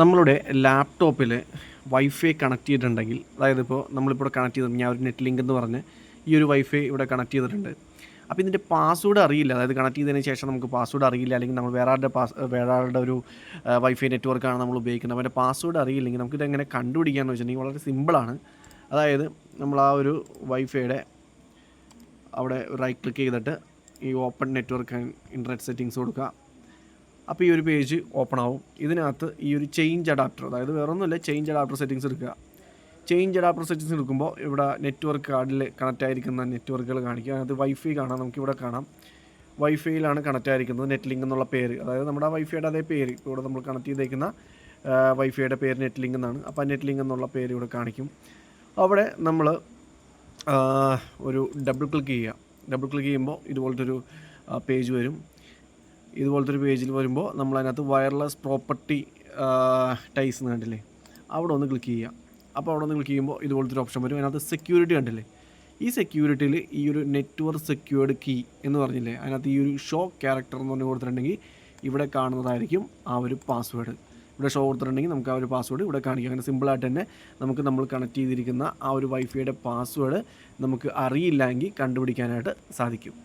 നമ്മളുടെ ലാപ്ടോപ്പിൽ wifi connect ചെയ്തിട്ടുണ്ടെങ്കിൽ, അതായത് ഇപ്പോൾ നമ്മളിപ്പോൾ കണക്ട് ചെയ്തിട്ടുണ്ട്, ഞാൻ ഒരു നെറ്റ് ലിങ്ക് എന്ന് പറഞ്ഞ് ഈ ഒരു വൈഫൈ ഇവിടെ കണക്ട് ചെയ്തിട്ടുണ്ട്. അപ്പോൾ ഇതിൻ്റെ പാസ്വേഡ് അറിയില്ല, അതായത് കണക്ട് ചെയ്തതിന് ശേഷം നമുക്ക് പാസ്വേഡ് അറിയില്ല, അല്ലെങ്കിൽ നമ്മൾ വേറെ ആളുടെ ഒരു വൈഫൈ നെറ്റ്വർക്കാണ് നമ്മൾ ഉപയോഗിക്കുന്നത്, അപ്പോൾ അതിൻ്റെ പാസ്വേഡ് അറിയില്ലെങ്കിൽ നമുക്കിത് എങ്ങനെ കണ്ടുപിടിക്കാമെന്ന് വെച്ചിട്ടുണ്ടെങ്കിൽ വളരെ സിമ്പിളാണ്. അതായത് നമ്മൾ ആ ഒരു വൈഫൈയുടെ അവിടെ റൈറ്റ് ക്ലിക്ക് ചെയ്തിട്ട് ഈ open network and internet settings കൊടുക്കുക. അപ്പോൾ ഈ ഒരു പേജ് ഓപ്പൺ ആവും. ഇതിനകത്ത് ഈ ഒരു ചേഞ്ച് അഡാപ്റ്റർ, അതായത് വേറൊന്നുമില്ല, ചേഞ്ച് അഡാപ്റ്റർ സെറ്റിങ്സ് എടുക്കുക. ചേഞ്ച് അഡാപ്റ്റർ സെറ്റിങ്സ് എടുക്കുമ്പോൾ ഇവിടെ നെറ്റ്വർക്ക് കാർഡിൽ കണക്റ്റ് ആയിരിക്കുന്ന നെറ്റ്വർക്കുകൾ കാണിക്കുക. അതിനകത്ത് വൈഫൈ കാണാം, നമുക്കിവിടെ കാണാം വൈഫൈയിലാണ് കണക്റ്റ് ആയിരിക്കുന്നത് നെറ്റ് ലിങ്ക് എന്നുള്ള പേര്, അതായത് നമ്മുടെ വൈഫൈയുടെ അതേ പേര്. ഇപ്പോൾ ഇവിടെ നമ്മൾ കണക്ട് ചെയ്തേക്കുന്ന വൈഫൈയുടെ പേര് നെറ്റ് ലിങ്ക് എന്നാണ്. അപ്പോൾ ആ നെറ്റ് ലിങ്ക് എന്നുള്ള പേര് ഇവിടെ കാണിക്കും. അവിടെ നമ്മൾ ഒരു ഡബിൾ ക്ലിക്ക് ചെയ്യുക. ഡബിൾ ക്ലിക്ക് ചെയ്യുമ്പോൾ ഇതുപോലത്തെ ഒരു പേജ് വരും. ഇതുപോലത്തെ ഒരു പേജിൽ വരുമ്പോൾ നമ്മൾ അതിനകത്ത് വയർലെസ് പ്രോപ്പർട്ടി ടൈസ് എന്ന് കണ്ടില്ലേ, അവിടെ ഒന്ന് ക്ലിക്ക് ചെയ്യുക. അപ്പോൾ അവിടെ ഒന്ന് ക്ലിക്ക് ചെയ്യുമ്പോൾ ഇതുപോലത്തെ ഒരു ഓപ്ഷൻ വരും. അതിനകത്ത് സെക്യൂരിറ്റി കണ്ടില്ലേ, ഈ സെക്യൂരിറ്റിയിൽ ഈ ഒരു നെറ്റ്വർക്ക് സെക്യൂർഡ് കീ എന്ന് പറഞ്ഞില്ലേ, അതിനകത്ത് ഈ ഒരു ഷോ ക്യാരക്ടർ എന്ന് പറഞ്ഞ് കൊടുത്തിട്ടുണ്ടെങ്കിൽ ഇവിടെ കാണുന്നതായിരിക്കും ആ ഒരു പാസ്വേഡ്. ഇവിടെ ഷോ കൊടുത്തിട്ടുണ്ടെങ്കിൽ നമുക്ക് ആ ഒരു പാസ്വേഡ് ഇവിടെ കാണിക്കും. അങ്ങനെ സിമ്പിളായിട്ട് തന്നെ നമ്മൾ കണക്ട് ചെയ്തിരിക്കുന്ന ആ ഒരു വൈഫൈയുടെ പാസ്വേഡ് നമുക്ക് അറിയില്ലെങ്കിൽ കണ്ടുപിടിക്കാനായിട്ട് സാധിക്കും.